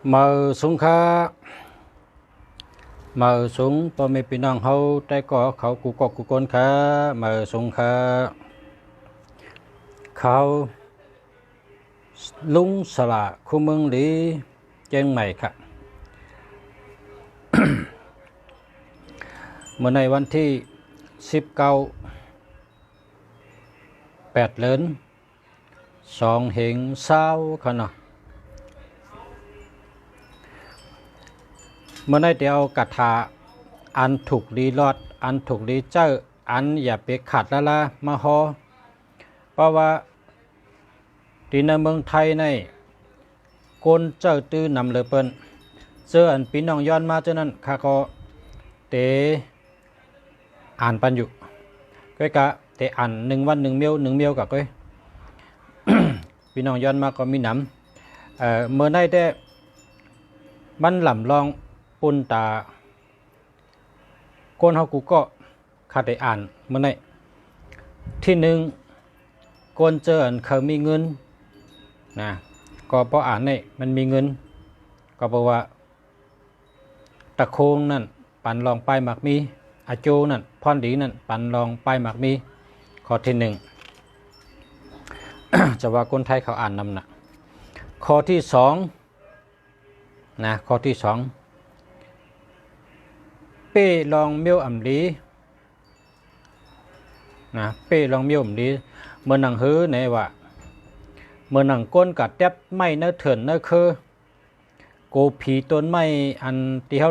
Mờ xuống khá mờ xuống bò mê bị năng hâu trái có khẩu của con khá mờ xuống khá khẩu lung xà lạ khu mương lý trên mày kháเมื่อในวันที่19 8เดือน2 เหงเศร้าขนาดเมื่อในเดียวกระถาอันถูกดีรอดอันถูกดีเจ้าอันอย่าไปขัดละมาฮอเพราะว่าที่ในเมืองไทยในคนเจ้าตื้อนำเลยเปิ้นเจออันปีน้องย้อนมาเจ้านั้นข้าก็เตอ่านปันอยู่ก็กะเตอ่าน1 วัน 1 เมียวกับก็ พี่น้องย้อนมาก็มีหนำเมื่อได้แต่มันหล่ำลองปุ่นตาก้นเฮากูก็ขาดได้อ่านเมื่อไหร่ที่หนึ่งก้นเจออันเขามีเงินนะก็เพราะอ่านเนี่ยมันมีเงินก็เพราะว่าตะโคงนั่นปันลองไปหมักมีอาโจนั่นพรดีนั่นปันลองไปหมักมีข้อที่หนึ่ง จะว่าคนไทยเขาอ่านนำนะข้อที่สองนะข้อที่สองเป้ลองเมียวอ่ำลีนะเป้ลองเมียวอ่ำลีเมื่อนังฮื้อในว่าเมื่อนังก้นกัดแทบไม่เนื้อเถื่อนเนื้อคือโกผีต้นไม้อันที่เขา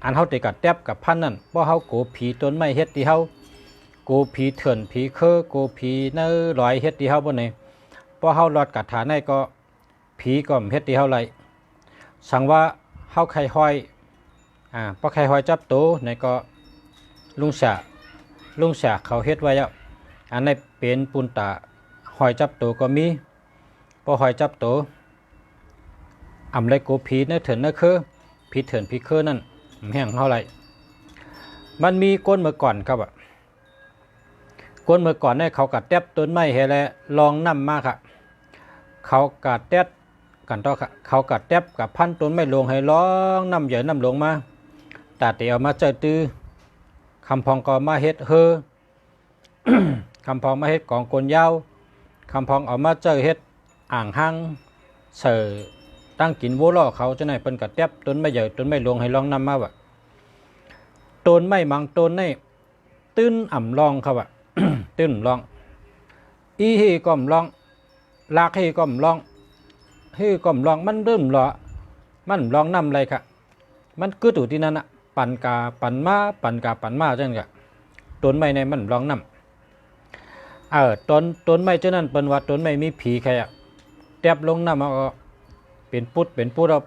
อันเขาติกัดแทบกับพันนั่นเพราะเขาโกผีต้นไม้เฮ็ดที่เขาโกผีเถื่อนผีคือโกผีเนื้อลอยเฮ็ดที่เขาบนนี้เพราะเขาหลอดกัดฐานได้ก็ผีก็เฮ็ดที่เขาไรสั่งว่าเขาไข่ห้อยเพราะไข่ห้อยจับโตในก็ลุงเสียเขาเฮ็ดไว้แล้วอันในเป็นปุนตาหอยจับโตก็มีพอหอยจับโตอำไรโกผีเนื้อเถื่อนเนื้อคือผีเถื่อนผีคือนั่นแห้งเท่าไรมันมีก้นเมื่อก่อนครับก้นเมื่อก่อนเนี่ยเขากัดแทบต้นไม้เฮแลลองน้ำมากค่ะเขากัดแทบกันต่อค่ะเขากัดแทบกับพันต้นไม้ลงให้ร้องน้ำใหญ่น้ำลงมาตาเตียวมาเจอตื้อคำพองก็มาเฮ็ดเฮอ คำพองมาเฮ็ดกองกลยาวคำพองเอามาเจอเฮ็ดอ่างห้างเสือตั้งกินวัวล่อเขาจะไหนเป็นกัดแทบต้นไม้ใหญ่ต้นไม้ลงให้ร้องน้ำมาว่ะต้นไม้บางต้นนี่ตื้นอ่ำลองครับว่ะ ตื้นลองอีฮีก้อมลองลากฮีก้อมลองฮีก้อมลองมันเริ่มหล่อมันลองน้ำอะไรค่ะมันคือตัวที่นั่นอะปั่นกาปั่นมาจังกะต้นไม้ในมันลองน้ำต้นไม้เจ้านั้นเป็นว่าต้นไม้มีผีใครอะแทบลงน้ำเอาเป็นปุดเอา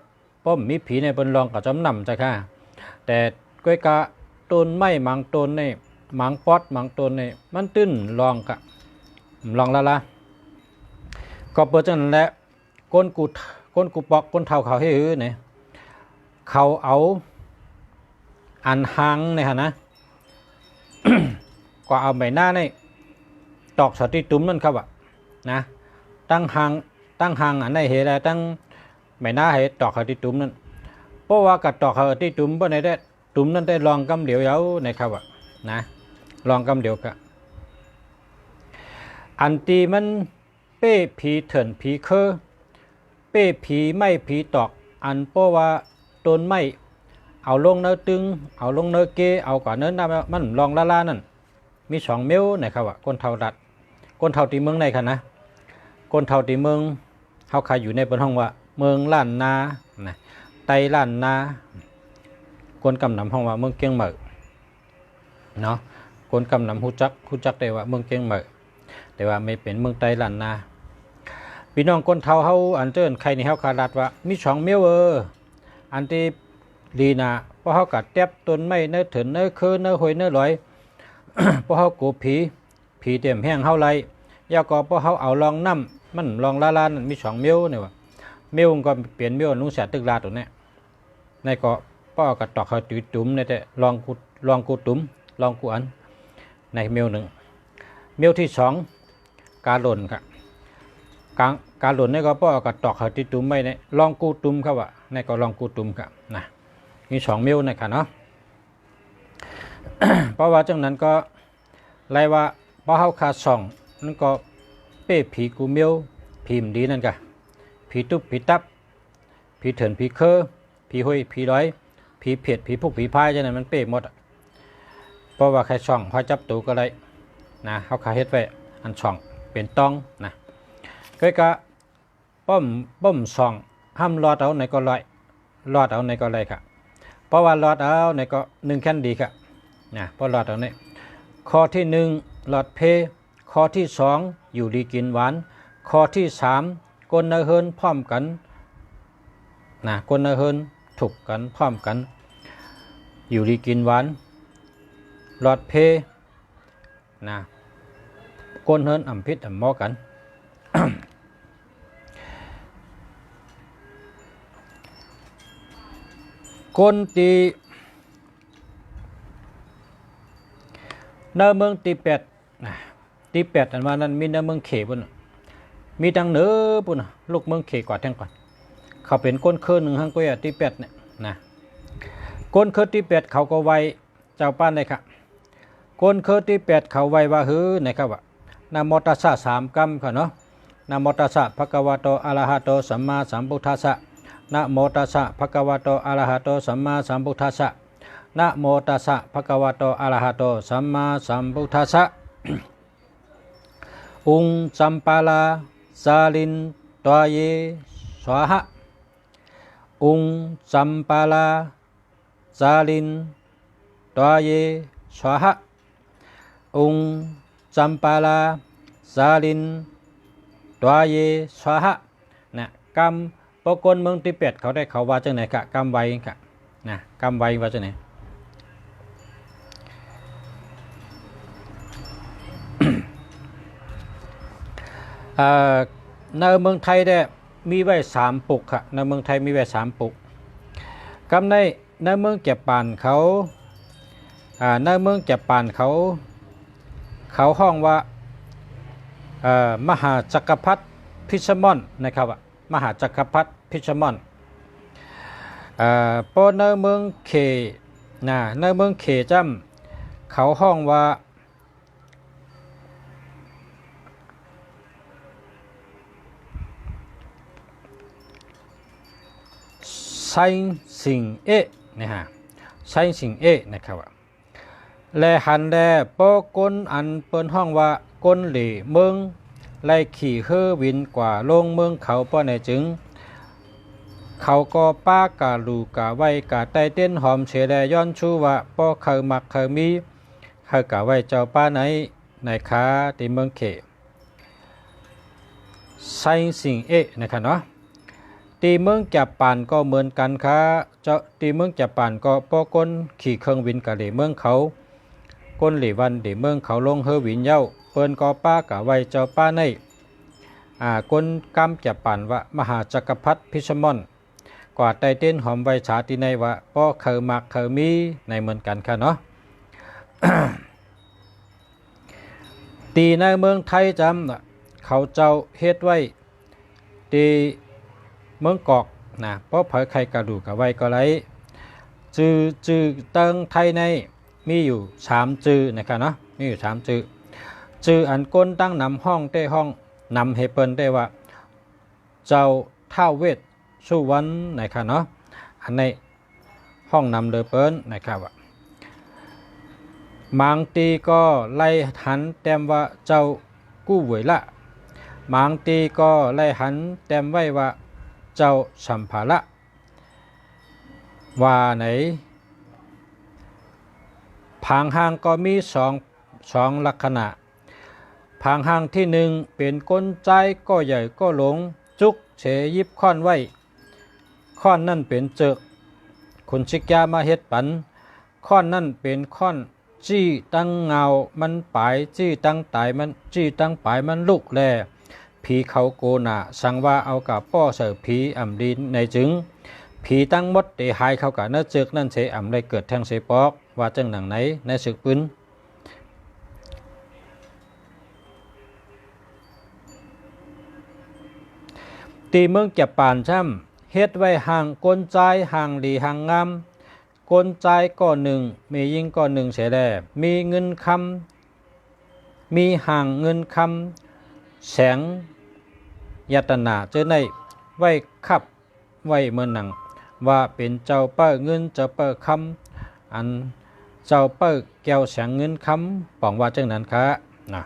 ป้อมมีผีในเป็นลองกับจำนำจ้ะค่ะแต่ก้อยกะต้นไม้บางต้นนี่บางป๊อดบางต้นนี่มันตื้นลองกะลองละก็เปิดจังนั้นแหละก้นกูปอกก้นเท่าเขาให้หื้อเนี่ยเขาเอาอันหางเนี่ยฮะนะ ก็เอาใบหน้านี่ตอกสติตุ้มนั่นครับนะตั้งหางอันไหนเหตุตั้งใบหน้าเหตุตอกสติตุ้มนั่นเพราะว่ากัดตอกสติตุ้มเพราะในได้ตุ้มนั่นได้ลองกำเดียวเย้าในครับนะลองกำเดียวกะอันตีมันเป้ผีเถื่อนผีเคอเป้ผีไม่ผีตอกอันเพราะว่าต้นไม้เอาลงเนื้อตึงเอาลงเนื้อเกเอาก่อนเนื้อน้ำมันลองละนั่นมี2 เมลนะครับก้นเท่าดัดก้นเท่าตีเมืองในค่ะนะก้นเท่าตีเมืองเขาขายอยู่ในบนห้องว่าเมืองล้านนาไตล้านนาก้นกำนำห้องว่าเมืองเกียงเหมอเนาะก้นกำนำฮู้จักได้ว่าเมืองเกียงเหมอแต่ว่าไม่เป็นเมืองไตล้านนาพี่น้องก้นเท่าเขาอันเจอใครในเขาขาดว่ามี2 เมลอันที่ดีนะเพราะเขากัดแทบต้นไม้เนื้อเถื่อนเนื้อคือเนื้อหอยเนื้อลอย เพราะเขากูผีเต็มแห้งเขาไรยาก็เพราะเขาเอาลองน้ำมันลองละนั่นมี2 เมลเนี่ยว่าเมลก็เปลี่ยนเมลนุ่งเสียตึกลาตัวนี้ในก็ป้อกัดตอกเขาตุ้มในแต่ลองกูตุ้มลองกูอันในเมล1 เมลที่2การหล่นครับ การหล่นนี่ก็ป้อกระตอกเขาที่ตุ้มไม่เนี่ยลองกูตุ้มครับว่านี่ก็ลองกูตุ้มครับนะมี2 มิลนะครับเนาะ เพราะว่าจังนั้นก็ไล่ว่าพอเฮาขาด2นั่นก็เป้ผีกูมิลผีมดีนั่นกะผีตุ๊บผีตับผีเถินผีเคอผีห้อยผีร้อยผีเผ็ดผีพวกผีพายจังนั้นมันเป้หมดเพราะว่าใครช่องพอจับตูก็เลยนะเฮาขาเฮ็ดไว้อันช่องเป็นต้องนะก็กะป้อมช่องห้ามรอดเอาไหนก็ลอยรอดเอาไหนก็เลยครับเพราะว่ารอดเอาไหนก็1แค่นดีครับนะเพราะรอดเอาเนี่ยข้อที่1หลอดเพข้อที่2อยู่ดีกินหวานข้อที่3กลนเฮินพร้อมกันนะกลนเฮินถูกกันพร้อมกันอยู่ดีกินหวานหลอดเพนะกลเฮินอ่ำพิษอ่ำหมอกัน คนตีในเมืองตีเป็ดอันว่านั้นมีในเมืองเขปุ่นมีทางเหนือปุ่นลูกเมืองเขกว่าทั้งก่อนเขาเป็นก้นเคยหนึ่งห้างก็อย่าตีเป็ดเนี่ยนะก้นเคยตีเป็ดเขาก็ไวเจ้าป้านเลยครับก้นเคยตีเป็ดเขาไวว่าฮือนะครับว่านะโมตัสสะ3กรรมค่ะเนาะนะโมตัสสะภะคะวะโตอะระหะโตสัมมาสัมพุทธัสสะนะโมตัสสะภะคะวะโตอะระหะโตสัมมาสัมพุทธัสสะนะโมตัสสะภะคะวะโตอะระหะโตสัมมาสัมพุทธัสสะ องค์จัมปาลาสาลินตวเยสวาหะองค์จัมปาลาสาลินตวเยสวาหะองค์จัมปาลาสาลินตวเยสวาหะนะกรรมปกลเมืองติเปตเขาได้เขาว่าจังไหนกะกรรมไว้กะนะกรรมไว้ว่าจังไหน ในเมืองไทยได้มีไว้3 ปุกค่ะในเมืองไทยมีไว้3 ปุกกำในเมืองแก่ปานเขาในเมืองแก่ปานเขาห้องว่ามหาจักรพรรดิพิชมอนนะครับมหาจักรพรรดิพิชมอนพอในเมืองเขในเมืองเขจ้ำเขาห้องว่าไซสิงเอนะฮะไซสิงเอนะครับและหันแลปอกนอันเปิ้นห้องว่ากนหลีเมืองไล่ขี่เฮอวินกว่าลงเมืองเขาป้อในจึงเขาก็ป้ากาลูกาไว้กาไตเต้นหอมเฉแลย้อนชูว่าป้อเขามักเขามีเขากาไว้เจ้าป้าไหนในค้าตีเมืองเขไซสิงเอนะครับเนาะตีเมืองจับปานก็เหมือนกันค่ะเจ้าตีเมืองจับปานก็ปอก้นขี่เครื่องวินกะเหลเมืองเขาก้นเหลวันเดเมืองเขาลงเฮอวินเย้าเปิ้นก็ป้ากะไว้เจ้าป้าในก้นกำจับปานว่ามหาจักรพรรดิพิชมอนกว่าไตเต้นหอมไว้ชาติในว่าป้อเคยมักเคยมีในเหมือนกันค่ะเนาะ ตีในเมืองไทยจำเขาเจ้าเฮ็ดไว้ตีเมืองกอกนะเพราะเผยใครกระดูกกะไว้ก็ไรจือเติงไทยในมีอยู่3จือนะครับเนาะมีอยู่3จืออันก้นตั้งนำห้องได้ห้องนำเฮเปิลได้ว่าเจ้าท้าวเวทสุวรรณนะครับเนาะอันในห้องนำเดอเปิลนะครับบางตีก็ไล่หันแต้มว่าเจ้ากู้หวยละบางตีก็ไล่หันแต้มไว้ว่าเจ้าสัมภาระว่าไหนผางห้างก็มีสองลักษณะผางห้างที่เป็นก้นใจก็ใหญ่ก็หลงจุกเฉยิบค้อนไว้ค้อนนั่นเป็นเจกคุณชิกยามาเฮ็ดปันค้อนนั่นเป็นค้อนจี้ตั้งเงามันปลายจี้ตั้งตายมันจี้ตั้งปลายมันลุกแลผีเขาโกนาสั่งว่าเอากับป้อเสือผีอ่ำดินในจึงผีตั้งมดเตหายเขากับเนื้อเจือกนั่นเสอ่ำได้เกิดแทงเสปอกว่าจังหนังไหนในศึกปืน ตีเมืองเก็บปานช่ำเฮ็ดไว้ห่างก้นใจห่างดีห่างงามก้นใจก่อหนึ่งมียิ่งก่อหนึ่งเสียแด่มีเงินคำมีห่างเงินคำแสงยัตนาเจอในไว้ขับไว้เมื่อหนังว่าเป็นเจ้าเป้อเงินเจ้าเป้อคำอันเจ้าเป้อแก้วแสงเงินคำป๋องว่าจังนั้นคะนะ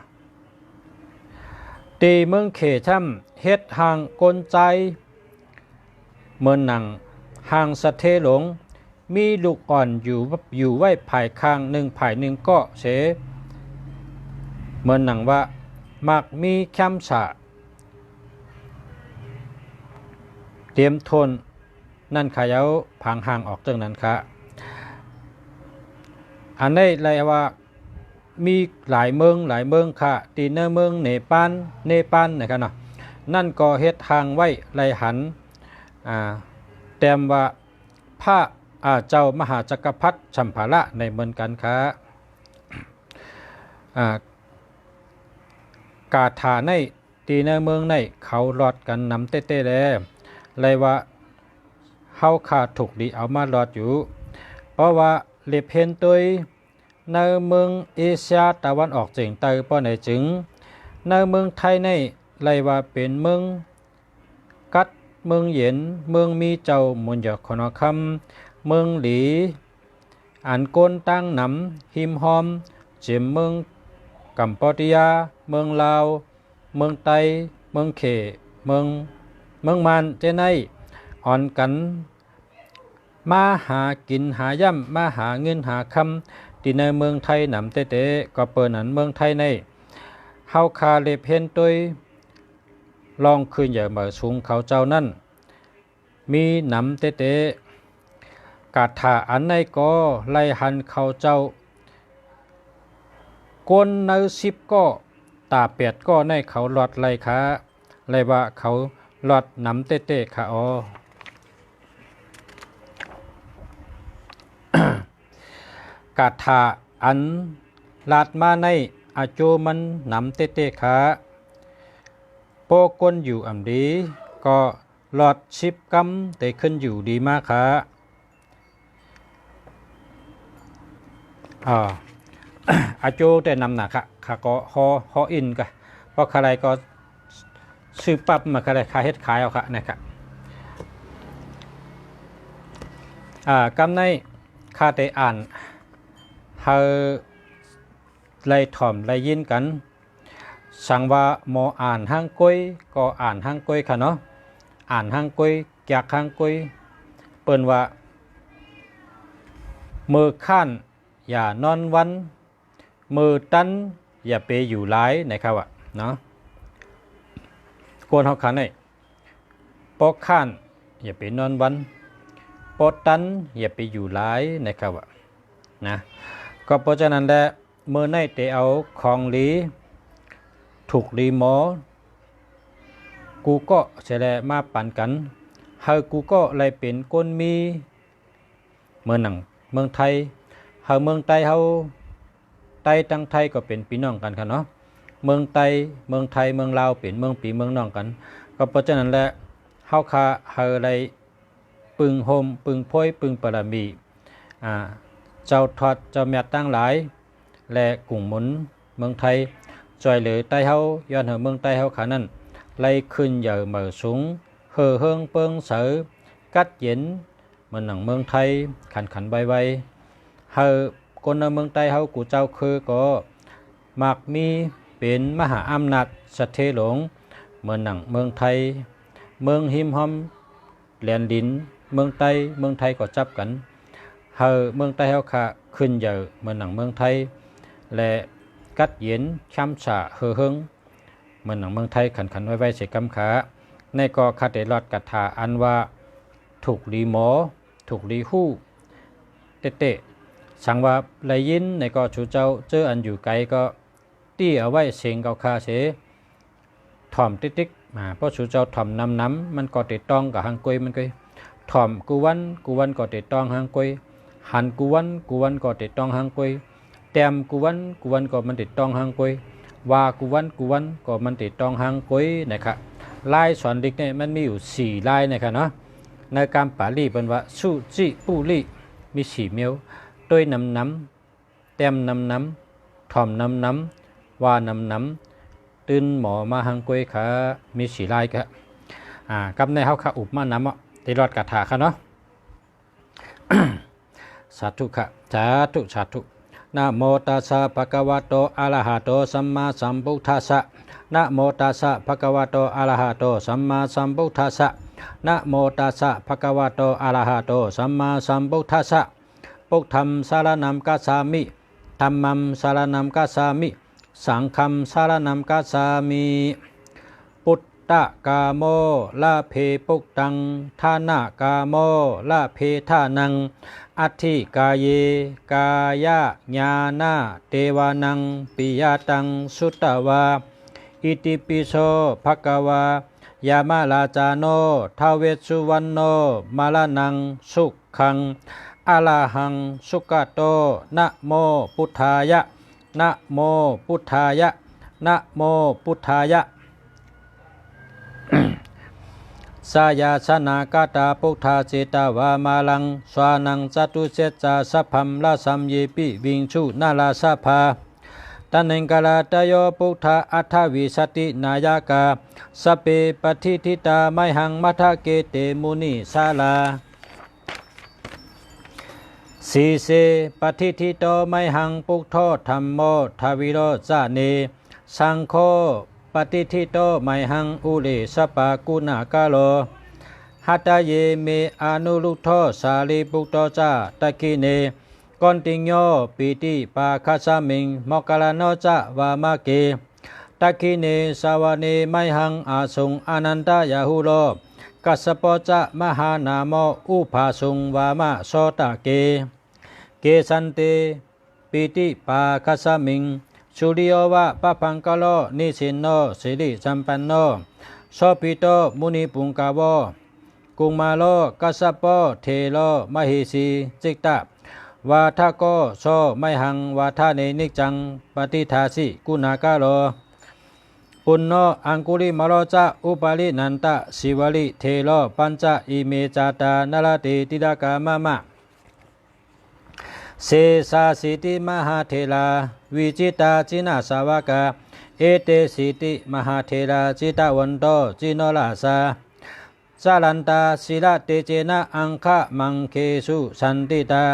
ตีเมืองเขช่ำเฮ็ดห่างกลใจเมืองหนังห่างสะเทหลงมีลูกอ่อนอยู่ไว้ภายข้างหนึ่งภายหนึ่งก็เสเมืองหนังว่ามักมีแคมสะเตรียมทนนั่นขยาวผางห่างออกจากนั้นค่ะอันนี้เลยว่ามีหลายเมืองค่ะตีเนเมืองเนปาลนะครับเนาะนั่นก็เฮ็ดทางไว้ไหลหันแต้มว่าพระเจ้ามหาจักรพรรดิชัมภาระในเมืองกันค่ะกาถาในตีเนเมืองในเขาหลอดกันนำเต้ๆเลยเลยว่าเฮาขาดถูกดีเอามาหลอดอยู่เพราะว่าเลเพนตัวในเมืองเอเชียตะวันออกเฉียงใต้ป้อไหนจึงในเมืองไทยในเลยว่าเป็นเมืองกัดเมืองเย็นเมืองมีเจ้ามุนหยอกขนคำเมืองหลีอันโกนตั้งน้ำหิมหอมเจียมเมืองกัมพูชาเมืองลาวเมืองไต้เมืองเขเมืองมันเจไนอ่อนกันมาหากินหาย่ำมาหาเงินหาคำที่ในเมืองไทยหนำเตๆก็เปิดนั้นเมืองไทยในเฮาคาเลเพนตัวลองคืนอย่ามาสูงเขาเจ้านั่นมีหนำเตๆกาถาอันในก็ไล่หันเขาเจ้าก้นเนื้อสิบก็ตาเปียดก็ในเขาหลอดไล่ขาไล่ว่าเขาหลอดหนำเตๆค่ะอ๋อกาถาอันลาดมาในอาโจมันนำเตขาโปกนอยู่อ่ำดีก็หลอดชิบกำแต่ขึ้นอยู่ดีมากค่ะอาโจแต่นำหนักค่ะก็ฮออินกะเพราะใครก็ซื้อปั๊บมาใครขายเฮ็ดขายเอาค่ะนะครับกำในข้าได้อ่านเฮาไล่ถ่อมไล่ยินกันสั่งว่าหมออ่านห้างก้อยก็อ่านห้างก้อยค่ะเนาะอ่านห้างก้อยจากห้างก้อยเปิ้นว่ามือข้านอย่านอนวันมือตันอย่าไปอยู่หลายนะครับอ่ะเนาะกวนเฮาคันได้ปอกข้านอย่าไปนอนวันปอตันอย่าไปอยู่หลายนะครับอ่ะนะก็เพราะฉะนั้นแหละเมื่อในเตเอาของลีถูกลีหมอกูก็เสแลมาปั่นกันเฮากูก็เลยเป็นก้นมีเมืองหนังเมืองไทยเฮาเมืองไทยเฮาไทยตั้งไทยก็เป็นพี่น้องกันค่ะเนาะเมืองไทยเมืองลาวเป็นเมืองปีเมืองน้องกันก็เพราะฉะนั้นแหละเฮาคาเฮาเลยปึงโฮมปึงพ้อยปึงปรามีเจ้าทอดเจ้าแม่ตั้งหลายและกลุ่มหมุนเมืองไทยจอยเหลือใต้เฮาย้อนเหอเมืองใต้เฮาขานั้นไล่ขึ้นเหยื่อเหมือสูงเห่อเฮิงเปิงเสือกัดเย็นเหมือนหนังเมืองไทยขันใบใบเฮอคนในเมืองใต้เฮากูเจ้าคือก็มักมีเป็นมหาอำนาจสะเทหลงเหมือนหนังเมืองไทยเมืองหิมหอมแหลนดินเมืองไทยก็จับกันเฮอเมืองใต้เฮาค่ะขึ้นเหยื่อเหมือนหนังเมืองไทยและกัดเย็นช้ำฉะเฮอเฮิงเหมือนหนังเมืองไทยขันไว้เสกำขาในก็คาเดลอดกัถาอันว่าถูกรีหมอถูกรีหู้เตะสั่งว่าไรยินในก็ชูเจ้าเจออันอยู่ไกลก็ตี้เอาไว้เสียงเกาคาเสถ่อมติ๊กเพราะชูเจ้าถ่อมน้ำมันก็ติดต้องกับหางกุยมันก็ถ่อมกูวันก็ติดต้องหางกุยหันกูวันก็ติดต้องหางกุยแต้มกูวันก็มันติดต้องหางกุยว่ากูวันก็มันติดต้องหางกุยนะครับ ลายสอนดิกเนี่ยมันมีอยู่4ลายนะครับเนาะในการปาลีเป็นว่าสุจิปุลีมี4เมียวต้วยน้ำเต็มน้ำถ่อมน้ำว่าน้ำตื่นหมอมาหังกวยขามี4ลายครับกับในเฮาขาอุบมาน้ำอ่ะที่รอดกระถาค่ะเนาะ สาธุค่ะสาธุสาธุนะโมตัสสะภะคะวะโตอะระหะโตสัมมาสัมพุทธัสสะนะโมตัสสะภะคะวะโตอะระหะโตสัมมาสัมพุทธัสสะนะโมตัสสะภะคะวะโตอะระหะโตสัมมาสัมพุทธัสสะพุทธัมสารนัมกัสสามิธัมมัมสารนัมกัสสามิสังฆัมสารนัมกัสสามิพุทธกาโมละเพปุกตังทานากาโมละเพทานังอัตถิกายเยกายะญาณาเทวานังปิยตังสุตตวาอิติปิโสภะคะวายามาลาจาโนทาเวสสุวรรณโนมาลานังสุขังอะระหังสุขโตนะโมพุทธายะนะโมพุทธายะนะโมพุทธายะ สายาสนากาตาพุทธาเจตาวามาลังสวานังจตุเจจาสัพพัมละสัมเยปิวิงชุนาลาสภาตันเองกาลาตโยพุทธาอัฏฐวิสตินายกาสเปปฏิทิตาไมหังมัทเกเตมุนิสาลาสีเสปฏิทิโตไมหังปุกโทธัมโมทวิโรจาเนสังโฆปฏิทิโตไมหังอุเลสปากุณากาโลหัตเยเมอนุลุโทสาลีปุตโตจาตะกิเนกอนติโยปิติปาคาสมิงมกลาโนจาวามาเกตะกิเนสาวเนไมหังอาสุงอนันตยาหุโลกัสปจะมหานามอุภาสุงวามะโสตะเกสันเตปิติปาคาสมิงสุริโยวะปะพังกะโลนิสินโนสิริสัมปันโนโสปิโตมุนิปุงกาวโกุมาโลกัสสปะเทโลมหิสีจิกตะวาทะโกโสไมหังวาทะเนนิจังปฏิทาสิกุณากาโลปุณโนอังคุลิมโลจะอุปาลินันตะสิวลิเทโลปัญจอิเมจาตานรติติดากามะมะเสสาสิติมหาเทลาวิจิตาจินาสาวกาเอเตสิติมหาเทลาจิตาวันโตจิโนลาสาสาลันตาศิลาเตเจนะอังคะมังเคสุสันติตา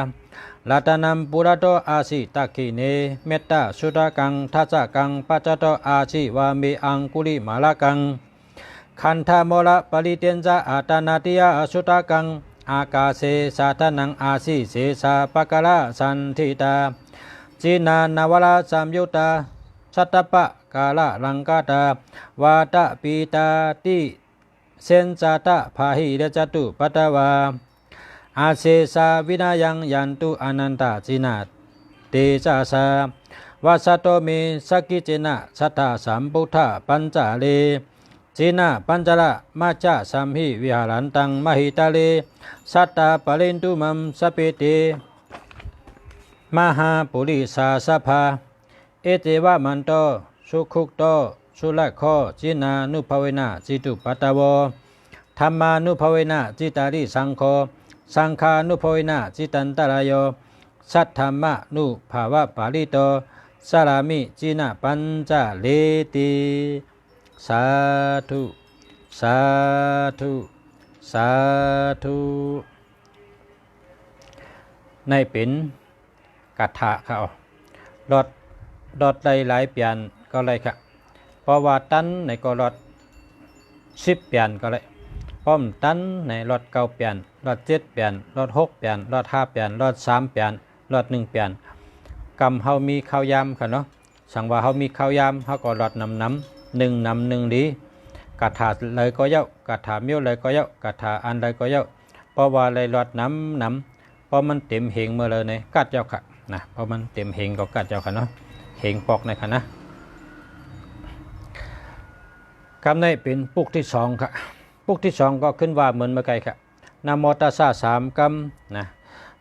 ลาตานัมปุระโตอาสิตะกิเนเมตตาสุตกังทัสกังปัจจโตอาชิวามิอังคุลิมาลกังคันธาโมละปริเตนจาอาตานาติยาสุตกังอากาเสสาธนังอาสิเสสาปะกะละสันทิตาจินานาวลาสัมยุตาสัตตปะกาละลังกาตาวาตะปีตาติเซนจาตะพาหิเดจตุปัตวาอาเสสาวินายังยันตุอนันตจินาเตจาสาวาสโตเมสกิจินะสัทธาสัมพุทธปัญจเลจีนาปัญจละมาจาสัมหิวิหารันตังมหิตาเลสัตตาปะเลนตุมัมสเปเตมหาปุริสาสภาเอเตวะมันโตสุขุกโตสุละโคจินานุภเวนะจิตุปัตตวธรรมานุภเวนะจิตาริสังโฆสังฆานุภเวนะจิตันตรายโยสัทธรรมะนุภาวะปาลิโตสารามิจินาปัญจเลติสาธุสาธุสาธุในเป็นกถาเขารถได้หลายเปลี่ยนก็เลยค่ะเพราะว่าตันในก็รถ10เปลี่ยนก็เลยป้อมตันในรถ9เปลี่ยนรถ7เปลี่ยนรถ6เปลี่ยนรถ5เปลี่ยนรถ3เปลี่ยนรถ1เปลี่ยนกำเฮามีข้าวยามค่ะเนาะสั่งว่าเฮามีข้าวยามเฮาก็รถน้ำ1ดีกถาเลยก็เยอะกถาเมียวเลยก็เยอะกถาอันใดก็เยอะเพราะว่าเลยรถน้ำเพราะมันเต็มเหงเมื่อเลยในกัดเจ้าค่ะนะเพราะมันเต็มเหงก็กัดเจ้าค่ะเนาะเหงปอกในค่ะนะคำนี้เป็นปุกที่2ค่ะปุกที่2ก็ขึ้นว่าเหมือนเมื่อไกลค่ะนะโมตัสสะ3คำนะ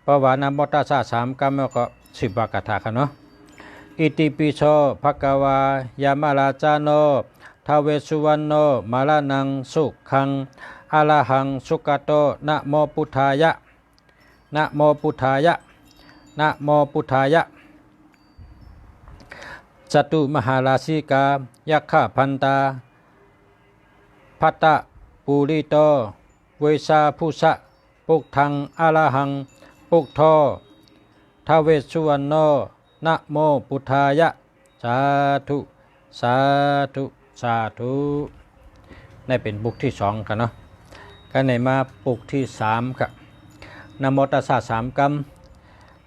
เพราะว่านะโมตัสสะ3คำแล้วก็10 กถาค่ะเนาะอิติปิโสภะคะวายามาลาจาโน ทาเวสสุวรรณโนมาลานังสุขังอะระหังสุกโตนะโมพุทธายะนะโมพุทธายะนะโมพุทธายะจตุมหาราชิกายักขพันตาพัตตะปูริโตเวสาภูสะปุกทังอะระหังปุกโททาเวสสุวรรณโนนะโมพุทธายะสาธุสาธุสาธุได้เป็นปุกที่2กันเนาะก็ในมาปุกที่3ครับนะโมตัสสะ3กรรม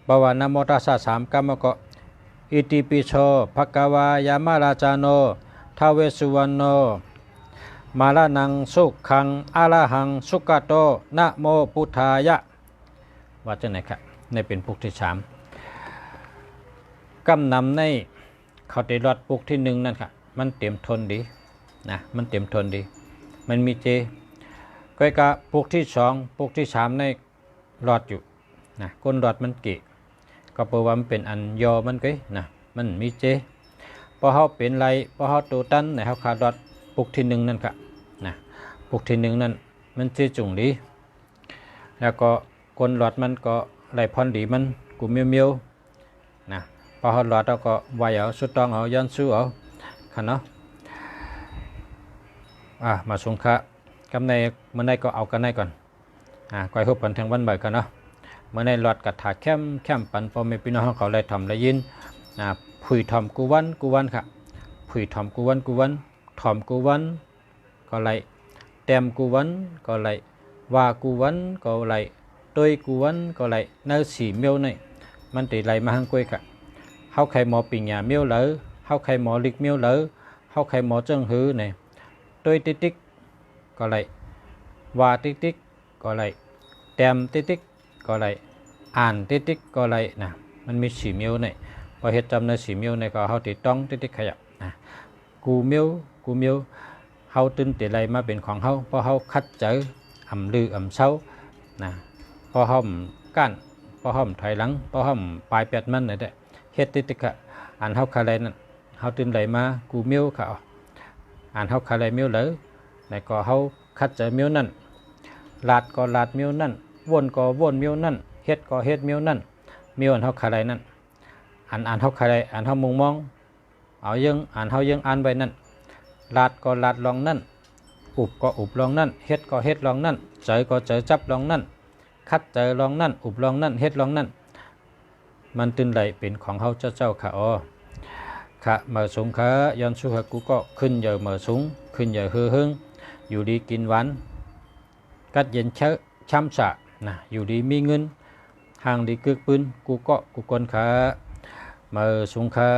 บวานะโมตัสสะ3กรรมก็อิติปิโสภะคะวายามะราจาโนทาเวสสุวรรณโนมาลานังสุขังอะระหังสุกโตนะโมพุทธายะว่าจังไหนครับในเป็นปุกที่3กำนำในเขาได้รอดปุกที่1นั่นครับมันเต็มทนดีนะมันเต็มทนดีมันมีเจก็กะปุกที่2ปุกที่3ในรอดอยู่นะก้นรอดมันเกะก็เพราะว่ามันเป็นอันยอมันก็นะมันมีเจพอเขาเป็นไรพอเขาตัวตันในเขาขาดรอดปุกที่1นั่นครับนะปุกที่1นั่นมันเจจุงดีแล้วก็ก้นรอดมันก็ไหลพรดีมันกูเมียวๆนะพอเขารอดเราก็ไหวเอาสุดต้องเอาย้อนสู้เอาขันเนาะมาสงเคราะห์กำในเมื่อในก็เอากันในก่อนก่อยหุบปันทางวันบ่อยกันเนาะเมื่อในหลอดกัดถาแคมปันพอไม่พี่น้องเขาเลยทำเลยยินผุยทอมกูวันค่ะผุยทอมกูวันทอมกูวันก็ไรเต็มกูวันก็ไรว่ากูวันก็ไรตัวกูวันก็ไรเนื้อสีเมียวนี่มันตีไรมาหังกุ้ยค่ะเขาใครหมอปิงหยาเมียวเหลือเขาใครหมอลิกเมียวเหลือเขาใครหมอเจิ้งหื้อเนี่ยตัวติ๊กก็ไรว่าติ๊กก็ไรเต็มติ๊กก็ไรอ่านติ๊กก็ไรนะมันมีสีเมียวเนี่ยพอเห็ดจำในสีเมียวเนี่ยก็เขาติดต้องติ๊กขยับนะกูเมียวเขาตื่นตีไรมาเป็นของเขาพอเขาคัดเจออ่ำลืออ่ำเช้านะพอห้อมก้านพอห้อมถอยหลังพอห้อมปลายเป็ดมันเนี่ยเฮ็ดติ๊กอ่านเขาคาไรนั่นเขาตื่นไรมากูเมียวเขาอ่านเขาคาไรเมียวเลยในก็เขาคัดเจอเมียวนั่นลาดก็ลาดเมียวนั่นวนก็วนเมียวนั่นเฮ็ดก็เฮ็ดเมียวนั่นเมียวอันเขาคาไรนั่นอ่านเขาคาไรอ่านเขามุงมองเอายังอ่านเขายังอ่านไปนั่นลาดก็ลาดลองนั่นอุบก็อุบลองนั่นเฮ็ดก็เฮ็ดลองนั่นเจอก็เจอจับลองนั่นคัดเจอลองนั่นอุบลองนั่นเฮ็ดลองนั่นมันตื่นไหลเป็นของเขาเจ้าค่ะค่ะเมื่อสูงขาย้อนสู้กูก็ขึ้นเยอะเมื่อสูงขึ้นเยอะหึ่งอยู่ดีกินหวานกัดเย็นช้ำสะนะอยู่ดีมีเงินห่างดีกึกปืนกูก็กูคนขาเมื่อสูงขา